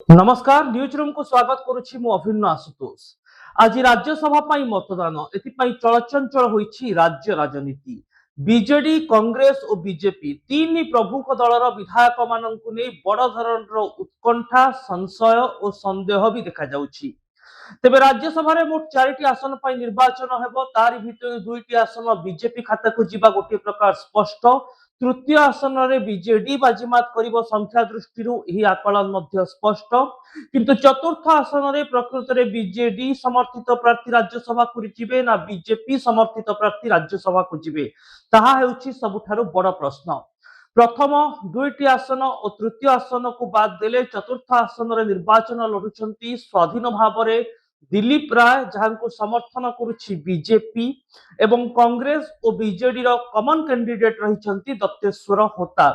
नमस्कार news room को स्वागत करुछि मु अभिन्न आशुतोष। आज राज्यसभा पाई मतदान एथिपाई चलचंचल होईछि राज्य राजनीति। बीजेडी कांग्रेस और बीजेपी तीन प्रमुख दलर विधायक माननकु नै बड़ धरणर उत्कंठा संशय और संदेह भी देखा जाउछि। तेबे राज्यसभा रे मोट 4टी आसन पाई निर्वाचन हेबो, तारि भितर 2टी आसन बीजेपी खाता को जिबा गोटे प्रकार स्पष्ट। तृतीय आसन रे बीजेडी बाजीमात करिबो संख्या दृष्टि एही आकलन मध्य स्पष्ट। किंतु चतुर्थ आसन रे प्रकृत रे बीजेडी समर्थित प्रार्थी राज्यसभा को जिबे ना बीजेपी समर्थित प्रार्थी राज्यसभा को जिबे, ताहा हेउछि सबुठारु बड़ प्रश्न। प्रथम 2टी आसन और तृतीय आसन को बाद देले चतुर्थ आसन रे निर्वाचन लढुछंती स्वाधीन भावरे दिलीप राय, जहां समर्थन करुछि बीजेपी, एवं कांग्रेस और बीजेडी रो कॉमन कैंडिडेट रहिछंती दत्तेश्वर होता।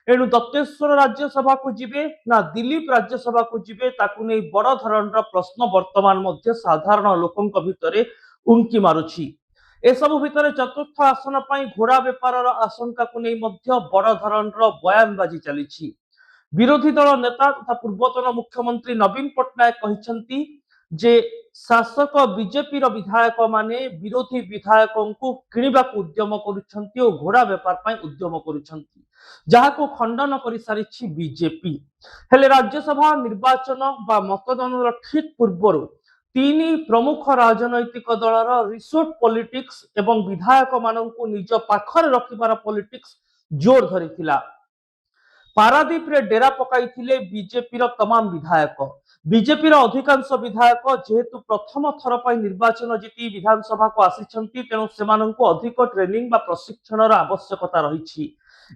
एणु दत्तेश्वर राज्यसभा को जिबे ना दिलीप राज्यसभा को जिबे ताकू नै बड़ धरणर प्रश्न वर्तमान मध्य साधारण लोकंक भितरे उंकी मारुछि। एसबु भितर चतुर्थ आसन पाई घोड़ा बेपार आशंका को नहीं बड़ धरणर बयानबाजी चली। विरोधी दल नेता तथा पूर्वतन मुख्यमंत्री नवीन पट्टनायक कहते जे शासक बीजेपी विधायक माने विरोधी विधायकों को किणवा उद्यम करुछंती और घोड़ा बेपार पाई उद्यम करुछंती, जहाको खंडन कर सारी बीजेपी। हेले राज्यसभा निर्वाचन बा मतदान ठीक पूर्व तीन प्रमुख राजनैतिक दलर रिसोर्ट पॉलिटिक्स एवं विधायक माननकु निज पाखरे रखिबार पॉलिटिक्स जोर धरिथिला। पारादीप रे डेरा पकाइथिले बीजेपी रो तमाम विधायक। बीजेपी रो अधिकांश विधायक जेहेतु प्रथम थर पाई निर्वाचन जीति विधानसभा को आसीछंती, तेणु सेमानंकु अधिक ट्रेनिंग बा प्रशिक्षण रो आवश्यकता रहिछि।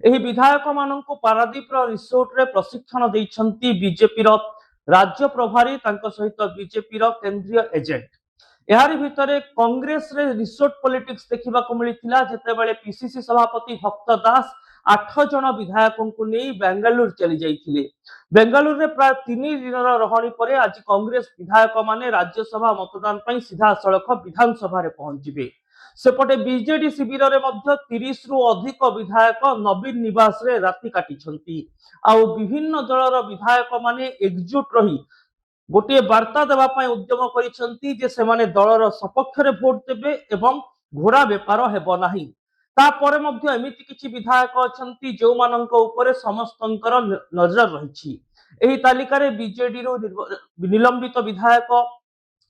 एही विधायक मानंकु पारादीप रो रिसोर्ट रे प्रशिक्षण दैछंती बीजेपी रो राज्य प्रभारी तांको सहित बीजेपी रो केंद्रीय एजेंट। यारी भितरे कांग्रेस रे रिसोर्ट पॉलिटिक्स देखिबा को मिलिथिला, जेतेबेले पीसीसी सभापति भक्त दास 8 जन विधायकों को नहीं बेंगलुरु चली जाइथिले। बेंगलुरु रे प्राय 3 दिनर रहणी परे आज कांग्रेस विधायक माने राज्यसभा मतदान पई सीधा सड़क विधानसभा रे पहुंचिबे। सेपटे बीजेडी शिविर रे मध्य 30 रु अधिक विधायक नवीन निवास रे राति काटिछंती। आउ विभिन्न दलर विधायक माने एकजुट रही गोटे वार्ता देवा उद्यम करिसंती जे सेमाने दलर सपक्ष रे वोट देबे एवं घोड़ा बेपार हेबो नाही। तापरे मध्य एमिति किछि विधायक अछंती जो मानंक ऊपर समस्तंकर नजर रहिछि। एही तालिका रे बीजेडी रो निलंबित विधायक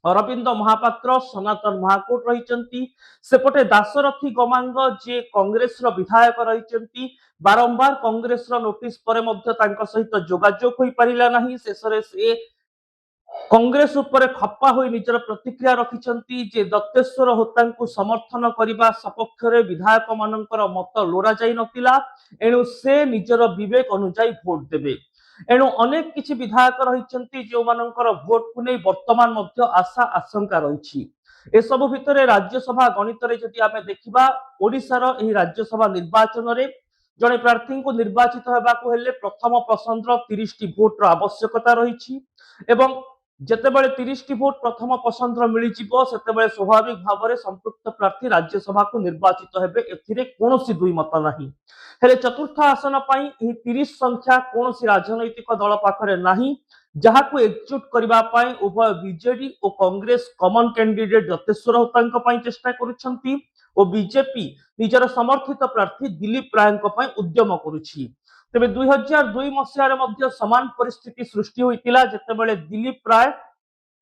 अरविंद महापात्र, सनातन महाकोट रहिचंती। सेपटे दासरथी गमांग जे कांग्रेस रो विधायक रहिचंती, बारंबार कांग्रेस रो नोटिस परे मध्य तांका सहित जोगाजोग होई परिला नाही। शेषरे से कांग्रेस उपर खप्पा होई निजर प्रतिक्रिया रखिछंती जे दत्तेश्वर होतांकु समर्थन करिबा सपक्ष रे विधायक मानकर मत लोड़ा जाई नतिला, एणु से निजर विवेक अनुसार भोट देबे। एणु अनेक किछि विधायक रहिछंती जो मानकर भोट को नै वर्तमान मध्य आशा आशंका रहिछि। ए सब भितरे राज्यसभा गणित रे जदि आमे देखिबा ओडिसा रो एही राज्यसभा निर्वाचन रे जणे प्रार्थी को निर्वाचित हेबाकु हेले प्रथम पसंद 30 टी भोट रो आवश्यकता रहिछि एवं जेतेबेले 30 टी भोट प्रथम पसंद मिली जिवो सेतेबेले स्वाभाविक भाव में संपृक्त प्रार्थी राज्यसभा को निर्वाचित हेबे, एथिरे कोनोसी दुई मत नाही। हेले चतुर्थ आसन पई एही 30 संख्या कोनोसी राजनैतिक दल पाखरे नाही, जहाको एकजुट करबा पई उभय बीजेडी और कांग्रेस कॉमन कैंडिडेट दत्तेश्वर होतांक पई चेष्टा करूछंती और बीजेपी निजर समर्थित प्रार्थी दिलीप रायंक पई उद्यम करूछि। तेबे 2002 मसिया रे मध्य समान परिस्थिति सृष्टि होइतिला, जेतेबेले दिलीप राय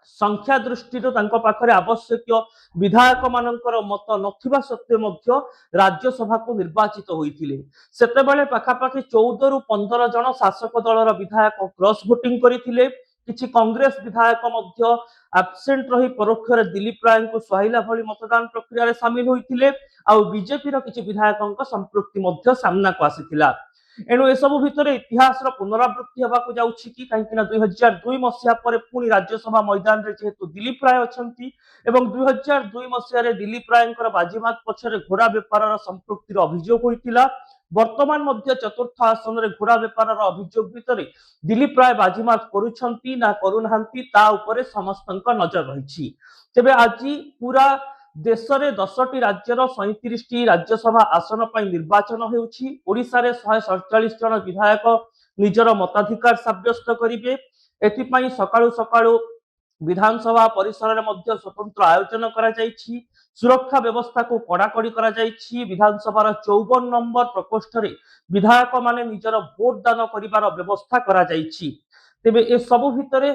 संख्या दृष्टि तांको पाखरे आवश्यक विधायक मानकर मत नथिबा सत्वे मध्य राज्यसभा को निर्वाचित होइतिले। सेतेबेले पाखापाखि 14 रु 15 जन शासक दलर विधायक क्रॉस वोटिंग करिथिले। किछि कांग्रेस विधायक मध्य एब्सेंट रही परोक्ष रे दिलीप राय को सुहाइला भली मतदान प्रक्रिया रे शामिल होइतिले। आ बीजेपी रो किछि विधायकक संपृक्ति मध्य सामना को आसीथिला। एणु एसबु भितर इतिहास पुनरावृत्ति होगाक जाउछि कि कहीं 2002 मसीहा पर पुणी राज्यसभा मैदान रे जेहेतु दिलीप राय अछंती एवं 2002 मसीहा रे दिलीप रायंकर बाजीमात पछरे घोड़ा बेपार संपृक्तिर अभियोग होइतिला। वर्तमान मध्य चतुर्थ आसन रे घोड़ा बेपार अभियोग भितर दिलीप राय बाजीमात करुछंती ना करुनाहांती ता उपरे समस्तंक नजर रहिछि। तेबे आज पूरा देश में 10टी राज्यर 37टी राज्यसभा आसन पर निर्वाचन होउछि। ओडिशा रे 147 जन विधायक निजर मताधिकार सब्यस्त करिवे। एथिपाई सकाळू सकाळू विधानसभा परिसर में स्वतंत्र आयोजन करा जायछि। सुरक्षा व्यवस्था को कड़ाकड़ी करा जायछि। विधानसभा 54 नंबर प्रकोष्ठ रे विधायक माने निजर भोट दान करिवार व्यवस्था करा जायछि। तेबे ए सबु भितरे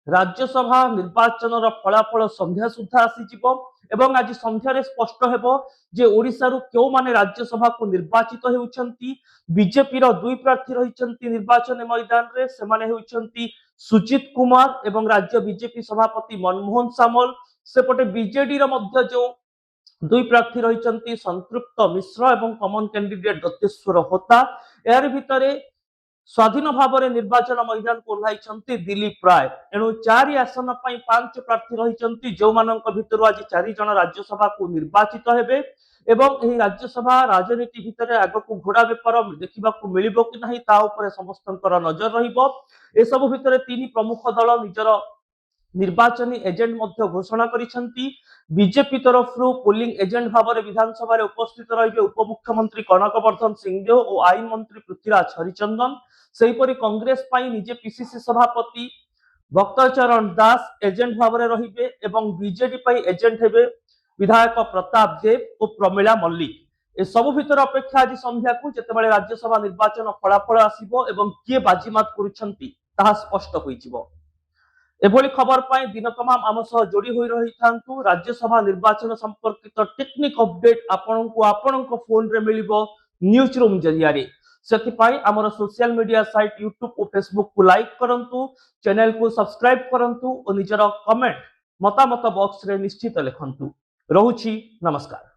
राज्यसभा निर्वाचन फलाफल संध्या सुधा आसीजिवो एवं आज संध्यारे स्पष्ट हेबो जे ओडिशारु केउ माने राज्यसभा को निर्वाचित हेउछंती। बीजेपी रो दुई प्रार्थी रहिछंती निर्वाचन मैदान रे, सेमाने हेउछंती सुजित कुमार एवं राज्य बीजेपी सभापति मनमोहन सामल। सेपटे बीजेडी रो मध्य जो दुई प्रार्थी रहिछंती संतृप्त मिश्र एवं कमन कैंडिडेट दत्तेश्वर होता। यार भितरे स्वाधीन भाव में निर्वाचन मैदान को ओह्लाइछंती दिलीप राय। एणु 4 आसन पर 5 प्रार्थी रहिछंती, जो मानक भितर आज 4 जन राज्यसभा को निर्वाचित हेबे एवं एही राज्यसभा राजनीति भितर आगको घोड़ा बेपार देखा मिलिबो कि नहीं ता उपरे समस्तंकर नजर रहिबो। ए सब भितर 3 प्रमुख दल निजर निर्वाचनी एजेंट मध्य घोषणा करिसेंती। बीजेपी तरफ पोलिंग एजेंट भाव में विधानसभा उपस्थित रहिबे उपमुख्यमंत्री कनकवर्धन सिंहदेव और आईन मंत्री पृथ्वीराज हरिचंदन। सेहीपरि कांग्रेस पाई निजे पीसीसी सभापति भक्तचरण दास एजेंट भाव में रहिबे एवं बीजेडी पाई एजेंट हेबे विधायक प्रताप देव और प्रमिला मल्लिक। ए सब भितर अपेक्षा आज संध्या को जेतेबेले राज्यसभा निर्वाचन फलाफल आसीबो एवं किए बाजीमात करुछंती ताहा स्पष्ट होइजिवो। एभली खबर पाई दिन तमाम आम सह जोड़ी होई रही थांतु। राज्यसभा निर्वाचन संपर्कित टेक्निक अपडेट आपणको फोन रे मिलिबो न्यूज रूम जरिया रे। सेथिपाई हमर सोशल मीडिया साइट यूट्यूब और फेसबुक को लाइक करंतु, चैनल को सब्सक्राइब करंतु और निजर कमेंट मतामत बॉक्स रे निश्चित लिखंतु। रहुछि नमस्कार।